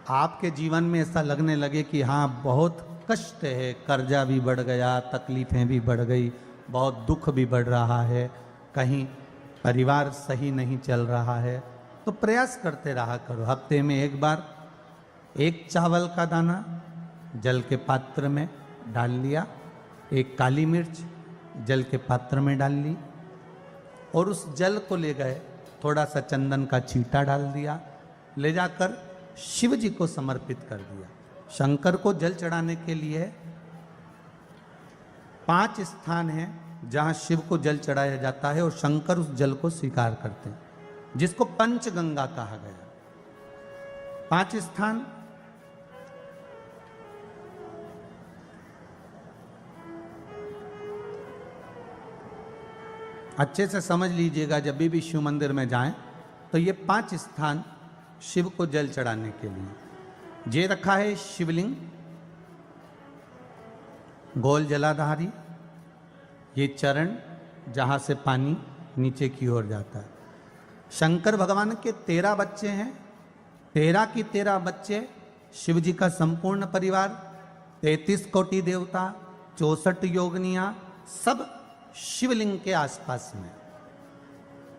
आपके जीवन में ऐसा लगने लगे कि हाँ बहुत कष्ट है, कर्जा भी बढ़ गया, तकलीफ़ें भी बढ़ गई, बहुत दुख भी बढ़ रहा है, कहीं परिवार सही नहीं चल रहा है, तो प्रयास करते रहा करो। हफ्ते में एक बार एक चावल का दाना जल के पात्र में डाल लिया, एक काली मिर्च जल के पात्र में डाल ली और उस जल को ले गए, थोड़ा सा चंदन का छींटा डाल दिया, ले जाकर शिव जी को समर्पित कर दिया। शंकर को जल चढ़ाने के लिए 5 स्थान हैं जहां शिव को जल चढ़ाया जाता है और शंकर उस जल को स्वीकार करते हैं, जिसको पंचगंगा कहा गया। 5 स्थान अच्छे से समझ लीजिएगा, जब भी शिव मंदिर में जाएं तो ये 5 स्थान शिव को जल चढ़ाने के लिए ये रखा है। शिवलिंग, गोल जलाधारी, ये चरण जहाँ से पानी नीचे की ओर जाता है। शंकर भगवान के 13 बच्चे हैं, 13 की 13 बच्चे, शिव जी का संपूर्ण परिवार, 33 कोटि देवता, 64 योगनियाँ, सब शिवलिंग के आसपास में।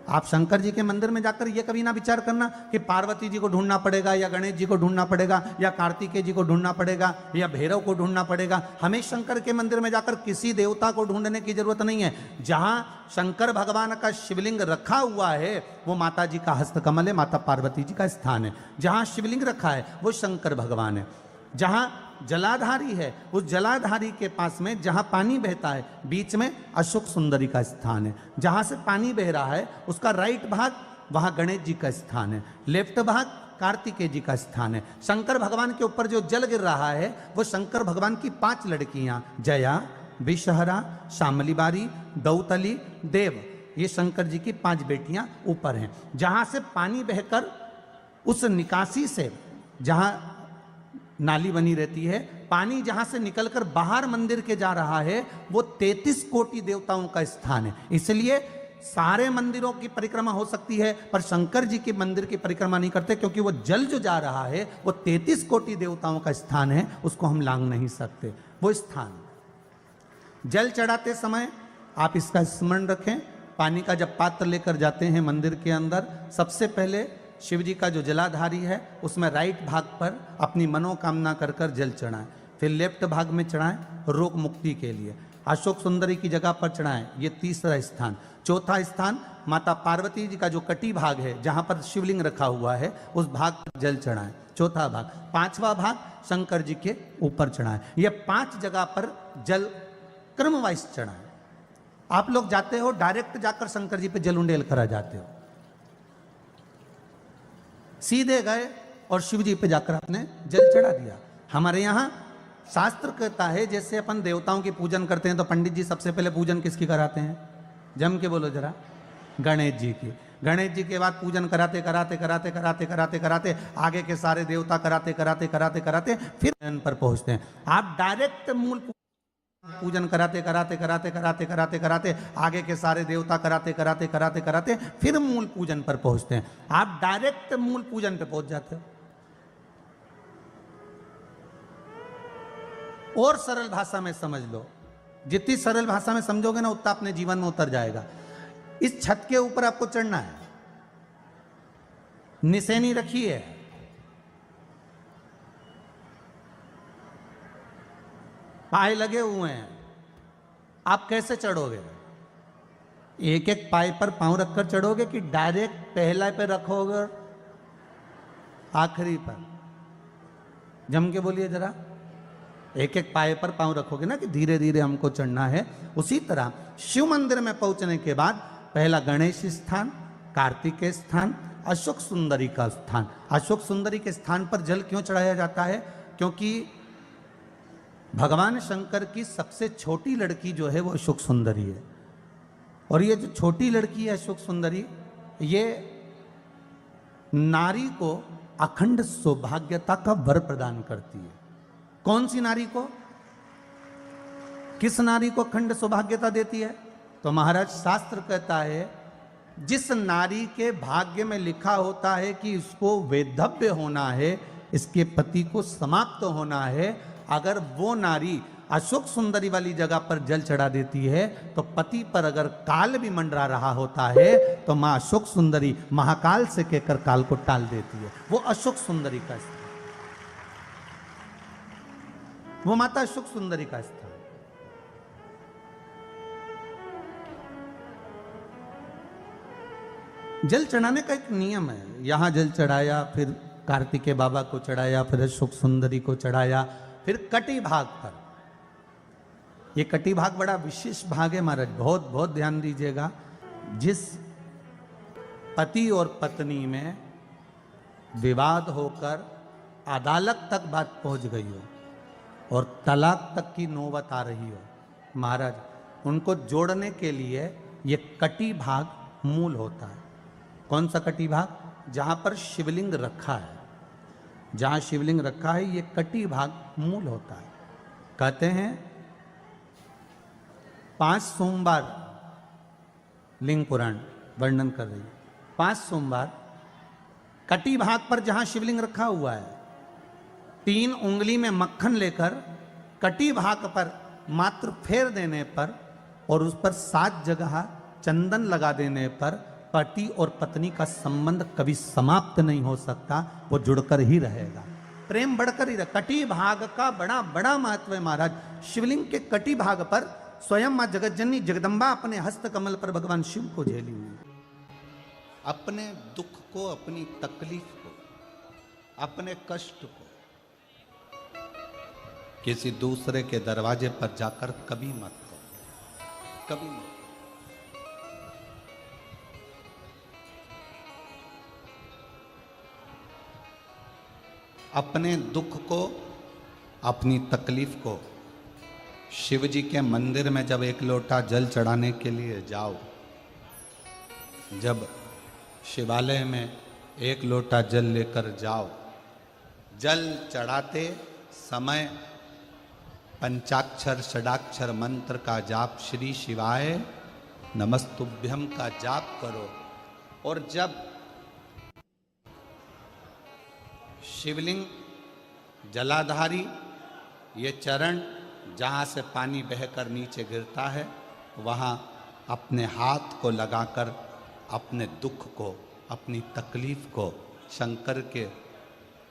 आप शंकर जी के मंदिर में जाकर ये कभी ना विचार करना कि पार्वती जी को ढूंढना पड़ेगा या गणेश जी को ढूंढना पड़ेगा या कार्तिकेय जी को ढूंढना पड़ेगा या भैरव को ढूंढना पड़ेगा। हमें शंकर के मंदिर में जाकर किसी देवता को ढूंढने की जरूरत नहीं है। जहां शंकर भगवान का शिवलिंग रखा हुआ है वो माता जी का हस्तकमल है, माता पार्वती जी का स्थान है। जहां शिवलिंग रखा है वो शंकर भगवान है। जहां जलाधारी है उस जलाधारी के पास में जहां पानी बहता है बीच में अशोक सुंदरी का स्थान है। जहां से पानी बह रहा है उसका राइट भाग वहां गणेश जी का स्थान है, लेफ्ट भाग कार्तिकेय जी का स्थान है। शंकर भगवान के ऊपर जो जल गिर रहा है वो शंकर भगवान की 5 लड़कियां, जया, विषहरा, शामली बारी, दौतली, देव, ये शंकर जी की 5 बेटियां ऊपर हैं। जहां से पानी बहकर उस निकासी से, जहां नाली बनी रहती है, पानी जहां से निकलकर बाहर मंदिर के जा रहा है वो 33 कोटि देवताओं का स्थान है। इसलिए सारे मंदिरों की परिक्रमा हो सकती है पर शंकर जी के मंदिर की परिक्रमा नहीं करते, क्योंकि वो जल जो जा रहा है वो 33 कोटि देवताओं का स्थान है, उसको हम लांघ नहीं सकते। वो स्थान जल चढ़ाते समय आप इसका स्मरण रखें। पानी का जब पात्र लेकर जाते हैं मंदिर के अंदर, सबसे पहले शिव जी का जो जलाधारी है उसमें राइट भाग पर अपनी मनोकामना कर कर जल चढ़ाएं, फिर लेफ्ट भाग में चढ़ाएं रोग मुक्ति के लिए। अशोक सुंदरी की जगह पर चढ़ाएं, ये तीसरा स्थान। चौथा स्थान माता पार्वती जी का जो कटी भाग है जहां पर शिवलिंग रखा हुआ है उस भाग पर जल चढ़ाएं, चौथा भाग। 5वां भाग शंकर जी के ऊपर चढ़ाएं। ये 5 जगह पर जल क्रमवाइज चढ़ाएं। आप लोग जाते हो डायरेक्ट जाकर शंकर जी पे जल उंडेल करा जाते हो, सीधे गए और शिव जी पे जाकर आपने जल चढ़ा दिया। हमारे यहाँ शास्त्र कहता है जैसे अपन देवताओं की पूजन करते हैं तो पंडित जी सबसे पहले पूजन किसकी कराते हैं? जम के बोलो जरा, गणेश जी की। गणेश जी के बाद पूजन कराते कराते कराते कराते कराते कराते आगे के सारे देवता कराते कराते कराते कराते फिर इन पर पहुंचते हैं। आप डायरेक्ट मूल पूजन कराते कराते कराते कराते कराते कराते आगे के सारे देवता कराते कराते कराते कराते फिर मूल पूजन पर पहुंचते हैं। आप डायरेक्ट मूल पूजन पे पहुंच जाते हो। और सरल भाषा में समझ लो, जितनी सरल भाषा में समझोगे ना उतना अपने जीवन में उतर जाएगा। इस छत के ऊपर आपको चढ़ना है, निशानी रखी है, पाए लगे हुए हैं, आप कैसे चढ़ोगे? एक एक पाए पर पांव रखकर चढ़ोगे कि डायरेक्ट पहला पे रखोगे आखिरी पर? जम के बोलिए जरा, एक एक पाए पर पांव रखोगे ना कि धीरे धीरे हमको चढ़ना है। उसी तरह शिव मंदिर में पहुंचने के बाद पहला गणेश स्थान, कार्तिकेय स्थान, अशोक सुंदरी का स्थान। अशोक सुंदरी के स्थान पर जल क्यों चढ़ाया जाता है? क्योंकि भगवान शंकर की सबसे छोटी लड़की जो है वो अशोक सुंदरी है। और ये जो छोटी लड़की है अशोक सुंदरी, ये नारी को अखंड सौभाग्यता का वर प्रदान करती है। कौन सी नारी को? किस नारी को अखंड सौभाग्यता देती है? तो महाराज शास्त्र कहता है जिस नारी के भाग्य में लिखा होता है कि इसको वैधव्य होना है, इसके पति को समाप्त होना है। अगर वो नारी अशोक सुंदरी वाली जगह पर जल चढ़ा देती है तो पति पर अगर काल भी मंडरा रहा होता है तो मां अशोक सुंदरी महाकाल से कहकर काल को टाल देती है। वो अशोक सुंदरी का स्थान, वो माता अशोक सुंदरी का स्थान। जल चढ़ाने का एक नियम है। यहां जल चढ़ाया, फिर कार्तिकेय बाबा को चढ़ाया, फिर अशोक सुंदरी को चढ़ाया, फिर कटी भाग पर। ये कटी भाग बड़ा विशेष भाग है महाराज, बहुत बहुत ध्यान दीजिएगा। जिस पति और पत्नी में विवाद होकर अदालत तक बात पहुंच गई हो और तलाक तक की नौबत आ रही हो, महाराज उनको जोड़ने के लिए ये कटी भाग मूल होता है। कौन सा कटी भाग? जहां पर शिवलिंग रखा है, जहां शिवलिंग रखा है ये कटी भाग मूल होता है। कहते हैं 5 सोमवार, लिंग पुराण वर्णन कर रही है, 5 सोमवार कटी भाग पर जहां शिवलिंग रखा हुआ है, 3 उंगली में मक्खन लेकर कटी भाग पर मात्र फेर देने पर और उस पर 7 जगह चंदन लगा देने पर पति और पत्नी का संबंध कभी समाप्त नहीं हो सकता, वो जुड़कर ही रहेगा, प्रेम बढ़कर ही रहेगा। कटी भाग का बड़ा बड़ा महत्व है महाराज। शिवलिंग के कटी भाग पर स्वयं मां जगतजननी जगदम्बा अपने हस्त कमल पर भगवान शिव को झेली हुई, अपने दुख को, अपनी तकलीफ को, अपने कष्ट को किसी दूसरे के दरवाजे पर जाकर कभी मत कहो, कभी मत। अपने दुख को, अपनी तकलीफ को शिव जी के मंदिर में जब एक लोटा जल चढ़ाने के लिए जाओ, जब शिवालय में एक लोटा जल लेकर जाओ, जल चढ़ाते समय पंचाक्षर षडाक्षर मंत्र का जाप, श्री शिवाय नमस्तुभ्यम का जाप करो। और जब शिवलिंग जलाधारी, ये चरण जहाँ से पानी बहकर नीचे गिरता है, वहाँ अपने हाथ को लगाकर अपने दुख को, अपनी तकलीफ को शंकर के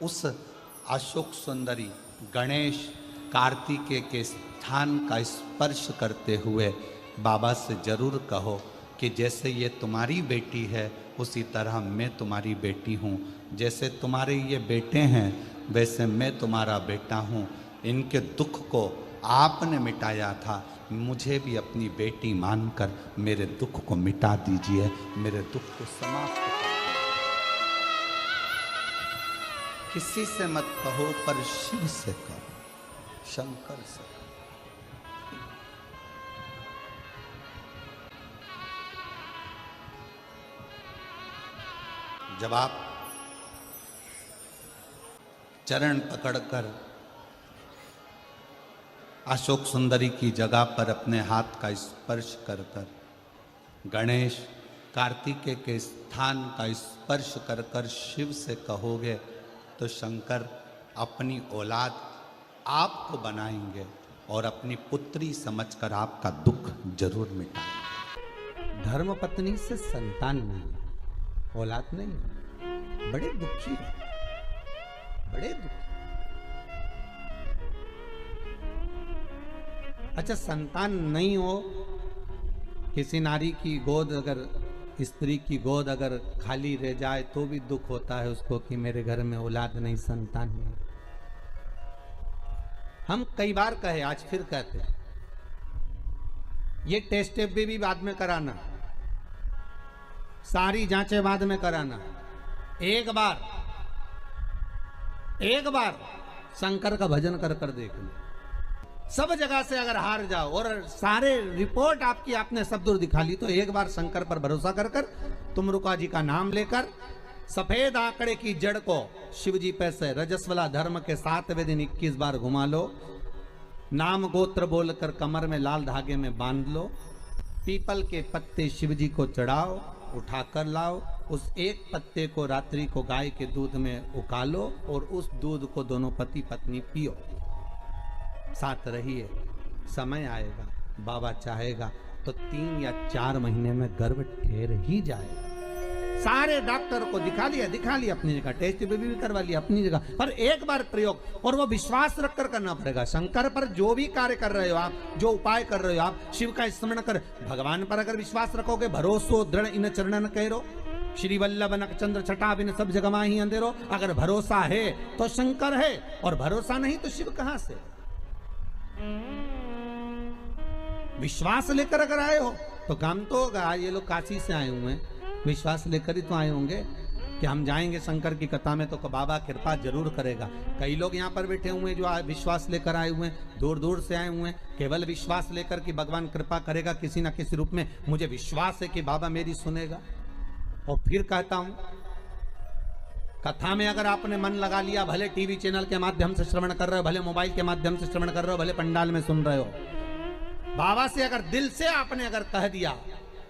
उस अशोक सुंदरी गणेश कार्तिकेय के स्थान का स्पर्श करते हुए बाबा से जरूर कहो कि जैसे ये तुम्हारी बेटी है उसी तरह मैं तुम्हारी बेटी हूँ, जैसे तुम्हारे ये बेटे हैं वैसे मैं तुम्हारा बेटा हूँ। इनके दुख को आपने मिटाया था, मुझे भी अपनी बेटी मानकर मेरे दुख को मिटा दीजिए, मेरे दुख को समाप्त कर। किसी से मत कहो पर शिव से कहो, शंकर से कहो। जब आप चरण पकड़कर अशोक सुंदरी की जगह पर अपने हाथ का स्पर्श कर कर, गणेश कार्तिकेय के स्थान का स्पर्श कर कर शिव से कहोगे तो शंकर अपनी औलाद आपको बनाएंगे और अपनी पुत्री समझकर आपका दुख जरूर मिटाएंगे। धर्म पत्नी से संतान नहीं, औलाद नहीं, बड़े दुखी है, बड़े दुखी। अच्छा, संतान नहीं हो, किसी नारी की गोद अगर, स्त्री की गोद अगर खाली रह जाए तो भी दुख होता है उसको कि मेरे घर में औलाद नहीं, संतान नहीं। हम कई बार कहे, आज फिर कहते हैं, ये टेस्ट भी बाद में कराना, सारी जांचें बाद में कराना। एक बार शंकर का भजन कर कर देख लो। सब जगह से अगर हार जाओ और सारे रिपोर्ट आपकी आपने सब दूर दिखा ली तो एक बार शंकर पर भरोसा कर कर तुमरुका जी का नाम लेकर सफेद आंकड़े की जड़ को शिव जी पे से रजस्वला धर्म के 7वें दिन 21 बार घुमा लो। नाम गोत्र बोलकर कमर में लाल धागे में बांध लो। पीपल के पत्ते शिव जी को चढ़ाओ, उठा कर लाओ, उस एक पत्ते को रात्रि को गाय के दूध में उकालो और उस दूध को दोनों पति पत्नी पियो, साथ रहिए। समय आएगा, बाबा चाहेगा तो 3 या 4 महीने में गर्भ ठहर ही जाएगा। सारे डॉक्टर को दिखा लिया अपनी जगह, टेस्ट भी करवा लिया अपनी जगह, पर एक बार प्रयोग, और वो विश्वास रखकर करना पड़ेगा। शंकर पर जो भी कार्य कर रहे हो आप, जो उपाय कर रहे हो आप, शिव का स्मरण कर, भगवान पर अगर विश्वास रखोगे, भरोसो दृढ़ इन चरणन कहो, श्री वल्लभ नक चंद्र छटा बिन सब जगह माही अंधेरो। अगर भरोसा है तो शंकर है, और भरोसा नहीं तो शिव कहां से। विश्वास लेकर अगर आए हो तो काम तो होगा। ये लोग काशी से आए हुए हैं, विश्वास लेकर ही तो आए होंगे कि हम जाएंगे शंकर की कथा में तो बाबा कृपा जरूर करेगा। कई लोग यहाँ पर बैठे हुए हैं जो विश्वास लेकर आए हुए हैं, दूर दूर से आए हुए हैं, केवल विश्वास लेकर कि भगवान कृपा करेगा किसी न किसी रूप में, मुझे विश्वास है कि बाबा मेरी सुनेगा। और फिर कहता हूं, कथा में अगर आपने मन लगा लिया, भले टीवी चैनल के माध्यम से श्रवण कर रहे हो, भले मोबाइल के माध्यम से श्रवण कर रहे हो, भले पंडाल में सुन रहे हो, बाबा से अगर दिल से आपने अगर कह दिया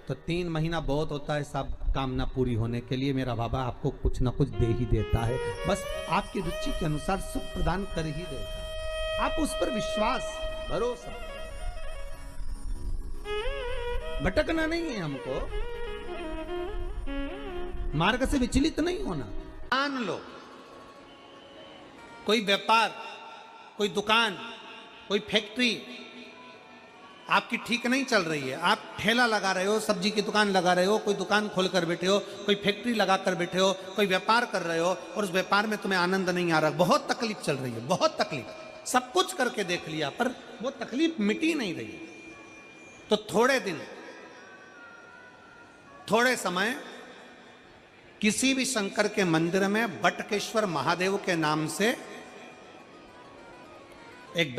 तो 3 महीना बहुत होता है सब कामना पूरी होने के लिए। मेरा बाबा आपको कुछ ना कुछ दे ही देता है, बस आपकी रुचि के अनुसार सुख प्रदान कर ही देता है। आप उस पर विश्वास, भरोसा, भटकना नहीं है हमको, मार्ग से विचलित नहीं होना। मान लो कोई व्यापार, कोई दुकान, कोई फैक्ट्री आपकी ठीक नहीं चल रही है, आप ठेला लगा रहे हो, सब्जी की दुकान लगा रहे हो, कोई दुकान खोल कर बैठे हो, कोई फैक्ट्री लगा कर बैठे हो, कोई व्यापार कर रहे हो और उस व्यापार में तुम्हें आनंद नहीं आ रहा, बहुत तकलीफ चल रही है, बहुत तकलीफ, सब कुछ करके देख लिया पर वो तकलीफ मिटी नहीं रही, तो थोड़े दिन, थोड़े समय किसी भी शंकर के मंदिर में बटकेश्वर महादेव के नाम से एक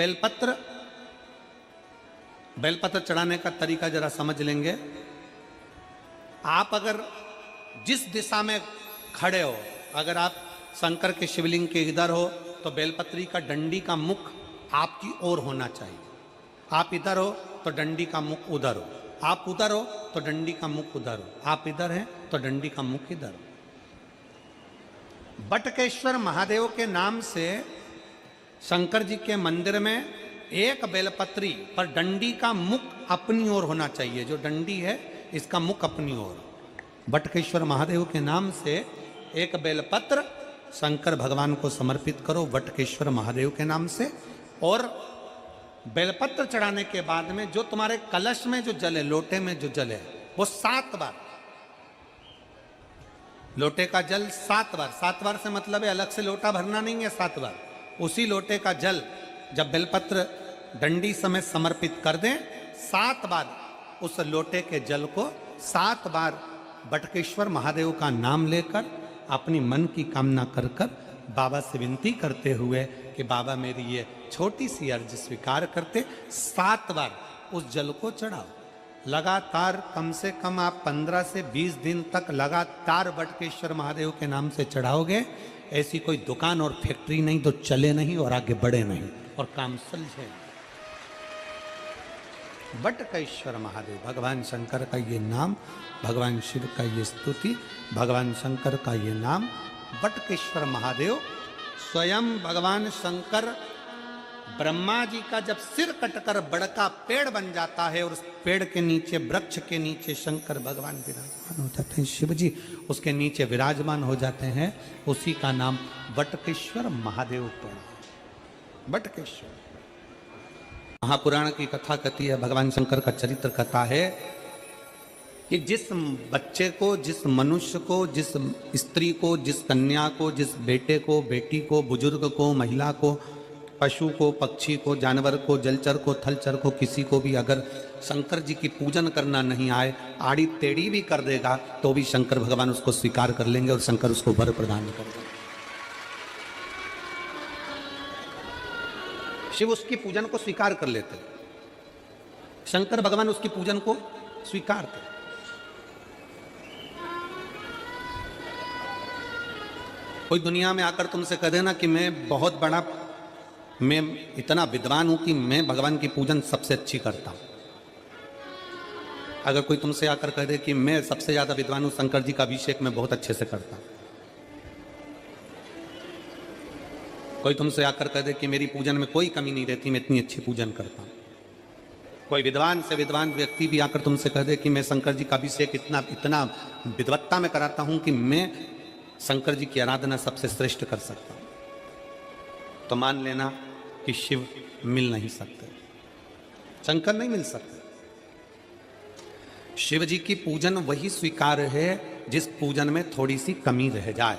बेलपत्र चढ़ाने का तरीका जरा समझ लेंगे। आप अगर जिस दिशा में खड़े हो, अगर आप शंकर के शिवलिंग के इधर हो तो बेलपत्री का डंडी का मुख आपकी ओर होना चाहिए। आप इधर हो तो डंडी का मुख उधर हो, आप उधर हो तो डंडी का मुख उधर हो, आप इधर हैं तो डंडी का मुख इधर हो। बटकेश्वर महादेव के नाम से शंकर जी के मंदिर में एक बेलपत्री पर डंडी का मुख अपनी ओर होना चाहिए, जो डंडी है इसका मुख अपनी ओर। बटकेश्वर महादेव के नाम से एक बेलपत्र शंकर भगवान को समर्पित करो बटकेश्वर महादेव के नाम से, और बेलपत्र चढ़ाने के बाद में जो तुम्हारे कलश में जो जल है, लोटे में जो जल है, वो 7 बार, लोटे का जल 7 बार, 7 बार से मतलब है अलग से लोटा भरना नहीं है, 7 बार उसी लोटे का जल जब बेलपत्र डंडी समेत समर्पित कर दें, 7 बार उस लोटे के जल को 7 बार बटकेश्वर महादेव का नाम लेकर अपनी मन की कामना कर कर बाबा से विनती करते हुए कि बाबा मेरी ये छोटी सी अर्ज स्वीकार करते, 7 बार उस जल को चढ़ाओ। लगातार कम से कम आप 15 से 20 दिन तक लगातार बटकेश्वर महादेव के नाम से चढ़ाओगे, ऐसी कोई दुकान और फैक्ट्री नहीं तो चले नहीं और आगे बढ़े नहीं और काम सुलझे। बटकेश्वर महादेव, भगवान शंकर का ये नाम, भगवान शिव का ये स्तुति, भगवान शंकर का ये नाम बटकेश्वर महादेव। स्वयं भगवान शंकर ब्रह्मा जी का जब सिर कटकर बड़का पेड़ बन जाता है और उस पेड़ के नीचे, वृक्ष के नीचे शंकर भगवान विराजमान हो जाते हैं, शिव जी उसके नीचे विराजमान हो जाते हैं, उसी का नाम बटकेश्वर महादेव पड़ा। बटकेश्वर महापुराण की कथा कहती है, भगवान शंकर का चरित्र कथा है कि जिस बच्चे को, जिस मनुष्य को, जिस स्त्री को, जिस कन्या को, जिस बेटे को, बेटी को, बुजुर्ग को, महिला को, पशु को, पक्षी को, जानवर को, जलचर को, थलचर को, किसी को भी अगर शंकर जी की पूजन करना नहीं आए, आड़ी टेढ़ी भी कर देगा तो भी शंकर भगवान उसको स्वीकार कर लेंगे और शंकर उसको वर प्रदान कर देंगे। शिव उसकी पूजन को स्वीकार कर लेते, शंकर भगवान उसकी पूजन को स्वीकार करते। कोई दुनिया में आकर तुमसे कह देना कि मैं बहुत बड़ा, मैं इतना विद्वान हूं कि मैं भगवान की पूजन सबसे अच्छी करता हूं, अगर कोई तुमसे आकर कह दे कि मैं सबसे ज्यादा विद्वान हूं, शंकर जी का अभिषेक मैं बहुत अच्छे से करता हूं, कोई तुमसे आकर कह दे कि मेरी पूजन में कोई कमी नहीं रहती, मैं इतनी अच्छी पूजन करता हूं, कोई विद्वान से विद्वान व्यक्ति भी आकर तुमसे कह दे कि मैं शंकर जी का अभिषेक इतना विद्वत्ता में कराता हूं कि मैं शंकर जी की आराधना सबसे श्रेष्ठ कर सकता हूं, तो मान लेना कि शिव मिल नहीं सकते, शंकर नहीं मिल सकते। शिव जी की पूजन वही स्वीकार्य है जिस पूजन में थोड़ी सी कमी रह जाए।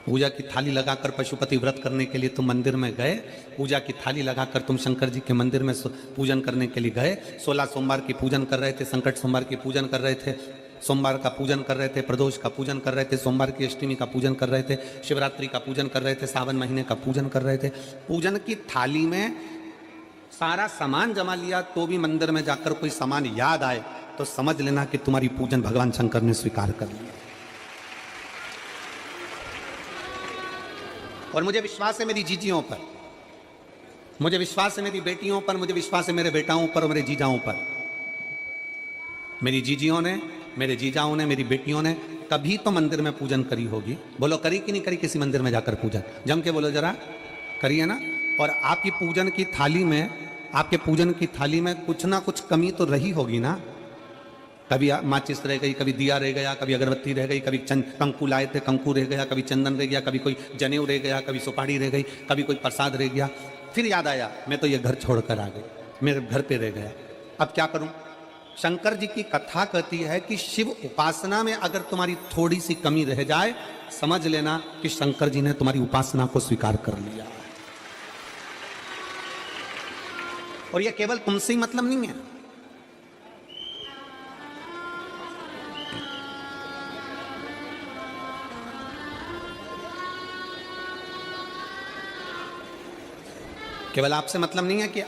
पूजा की थाली लगाकर पशुपति व्रत करने के लिए तुम मंदिर में गए, पूजा की थाली लगाकर तुम शंकर जी के मंदिर में पूजन करने के लिए गए, 16 सोमवार की पूजन कर रहे थे, संकट सोमवार की पूजन कर रहे थे, सोमवार का पूजन कर रहे थे, प्रदोष का पूजन कर रहे थे, सोमवार की अष्टमी का पूजन कर रहे थे, शिवरात्रि का पूजन कर रहे थे, सावन महीने का पूजन कर रहे थे। पूजन की थाली में सारा सामान जमा लिया तो भी मंदिर में जाकर कोई सामान याद आए तो समझ लेना कि तुम्हारी पूजन भगवान शंकर ने स्वीकार कर लिया। और मुझे विश्वास है मेरी जीजियों पर, मुझे विश्वास है मेरी बेटियों पर, मुझे विश्वास है मेरे बेटाओं पर और मेरे जीजाओं पर। मेरी जीजियों ने, मेरे जीजाओं ने, मेरी बेटियों ने कभी तो मंदिर में पूजन करी होगी। बोलो करी कि नहीं करी किसी मंदिर में जाकर पूजन? जम के बोलो जरा, करी है ना? और आपकी पूजन की थाली में, आपके पूजन की थाली में कुछ ना कुछ कमी तो रही होगी ना। कभी माचिस रह गई, कभी दिया रह गया, कभी अगरबत्ती रह गई, कभी कंकु लाए थे कंकु रह गया, कभी चंदन रह गया, कभी कोई जनेऊ रह गया, कभी सुपारी रह गई, कभी कोई प्रसाद रह गया। फिर याद आया मैं तो ये घर छोड़कर आ गई, मेरे घर पे रह गया, अब क्या करूं? शंकर जी की कथा कहती है कि शिव उपासना में अगर तुम्हारी थोड़ी सी कमी रह जाए, समझ लेना कि शंकर जी ने तुम्हारी उपासना को स्वीकार कर लिया। और यह केवल तुमसे ही मतलब नहीं है, केवल आपसे मतलब नहीं है कि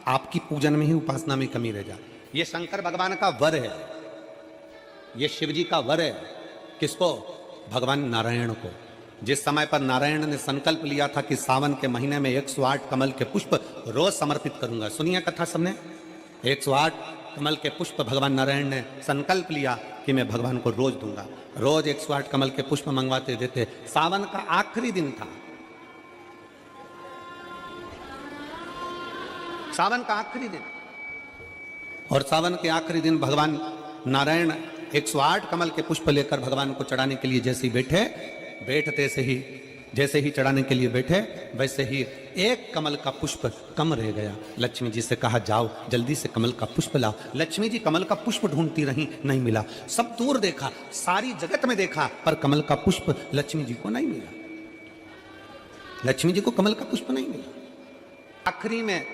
आपकी पूजन में ही उपासना में कमी रह जाए। ये शंकर भगवान का वर है, ये शिव जी का वर है। किसको? भगवान नारायण को। जिस समय पर नारायण ने संकल्प लिया था कि सावन के महीने में 108 कमल के पुष्प रोज समर्पित करूंगा, सुनिए कथा सबने, 108 कमल के पुष्प भगवान नारायण ने संकल्प लिया कि मैं भगवान को रोज दूंगा। रोज 108 कमल के पुष्प मंगवाते देते। सावन का आखिरी दिन था, सावन का आखिरी दिन, और सावन के आखिरी दिन भगवान नारायण 108 कमल के पुष्प लेकर भगवान को चढ़ाने के लिए जैसे ही बैठते से ही जैसे ही चढ़ाने के लिए बैठे, वैसे ही एक कमल का पुष्प कम रह गया। लक्ष्मी जी से कहा जाओ जल्दी से कमल का पुष्प लाओ। लक्ष्मी जी कमल का पुष्प ढूंढती रही, नहीं मिला। सब दूर देखा, सारी जगत में देखा, पर कमल का पुष्प लक्ष्मी जी को नहीं मिला। लक्ष्मी जी को कमल का पुष्प नहीं मिला। आखिरी में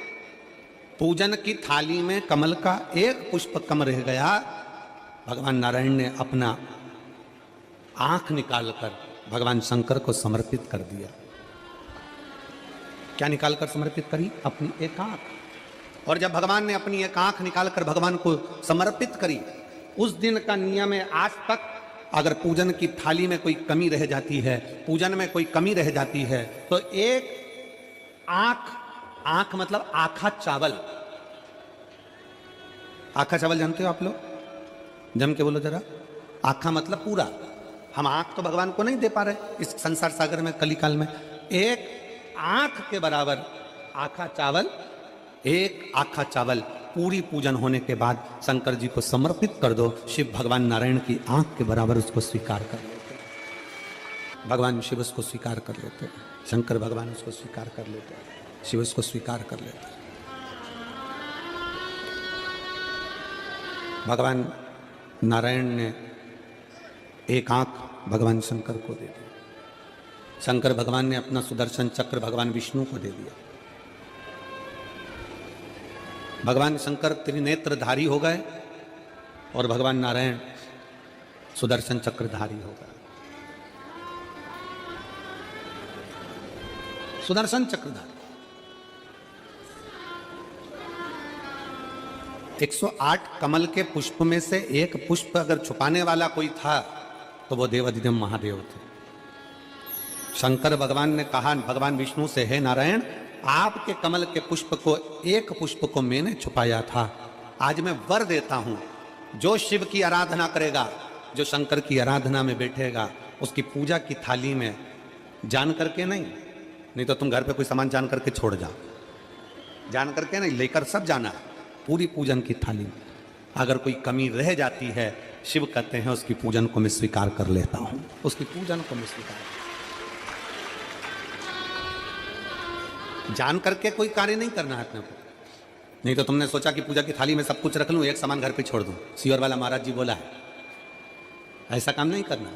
पूजन की थाली में कमल का एक पुष्प कम रह गया। भगवान नारायण ने अपना आंख निकालकर भगवान शंकर को समर्पित कर दिया। क्या निकालकर समर्पित करी? अपनी एक आंख। और जब भगवान ने अपनी एक आंख निकालकर भगवान को समर्पित करी, उस दिन का नियम है आज तक अगर पूजन की थाली में कोई कमी रह जाती है, पूजन में कोई कमी रह जाती है, तो एक आंख मतलब आखा चावल। आखा चावल जानते हो आप लोग? जम के बोलो जरा। आखा मतलब पूरा। हम आंख तो भगवान को नहीं दे पा रहे इस संसार सागर में, कलिकाल में। एक आंख के बराबर आखा चावल, एक आखा चावल पूरी पूजन होने के बाद शंकर जी को समर्पित कर दो। शिव भगवान नारायण की आंख के बराबर उसको स्वीकार कर लेते, भगवान शिव उसको स्वीकार कर लेते, शंकर भगवान उसको स्वीकार कर लेते, शिव उसको स्वीकार कर लेते। भगवान नारायण ने एक आंख भगवान शंकर को दे दी। शंकर भगवान ने अपना सुदर्शन चक्र भगवान विष्णु को दे दिया। भगवान शंकर त्रिनेत्रधारी हो गए और भगवान नारायण सुदर्शन चक्रधारी हो गए। सुदर्शन चक्रधारी 108 कमल के पुष्प में से एक पुष्प अगर छुपाने वाला कोई था तो वो देवाधिदेव महादेव थे। शंकर भगवान ने कहा भगवान विष्णु से, हे नारायण, आपके कमल के पुष्प को, एक पुष्प को मैंने छुपाया था, आज मैं वर देता हूं, जो शिव की आराधना करेगा, जो शंकर की आराधना में बैठेगा, उसकी पूजा की थाली में जान करके नहीं तो तुम घर पे कोई सामान जान करके छोड़ जाओ, जान करके नहीं, लेकर सब जाना है पूरी पूजन की थाली में। अगर कोई कमी रह जाती है, शिव कहते हैं उसकी पूजन को मैं स्वीकार कर लेता हूं, उसकी पूजन को मैं स्वीकार, जान करके कोई कार्य नहीं करना है अपने को। नहीं तो तुमने सोचा कि पूजा की थाली में सब कुछ रख लूं, एक सामान घर पे छोड़ दूं, सीवर वाला महाराज जी बोला है, ऐसा काम नहीं करना।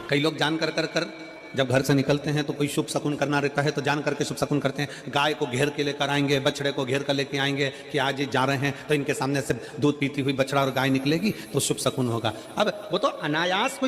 कई लोग जान कर जब घर से निकलते हैं तो कोई शुभ शकुन करना रहता है तो जान करके शुभ शकुन करते हैं, गाय को घेर के लेकर आएंगे, बछड़े को घेर कर लेके आएंगे कि आज ये जा रहे हैं तो इनके सामने से दूध पीती हुई बछड़ा और गाय निकलेगी तो शुभ शकुन होगा। अब वो तो अनायास कोई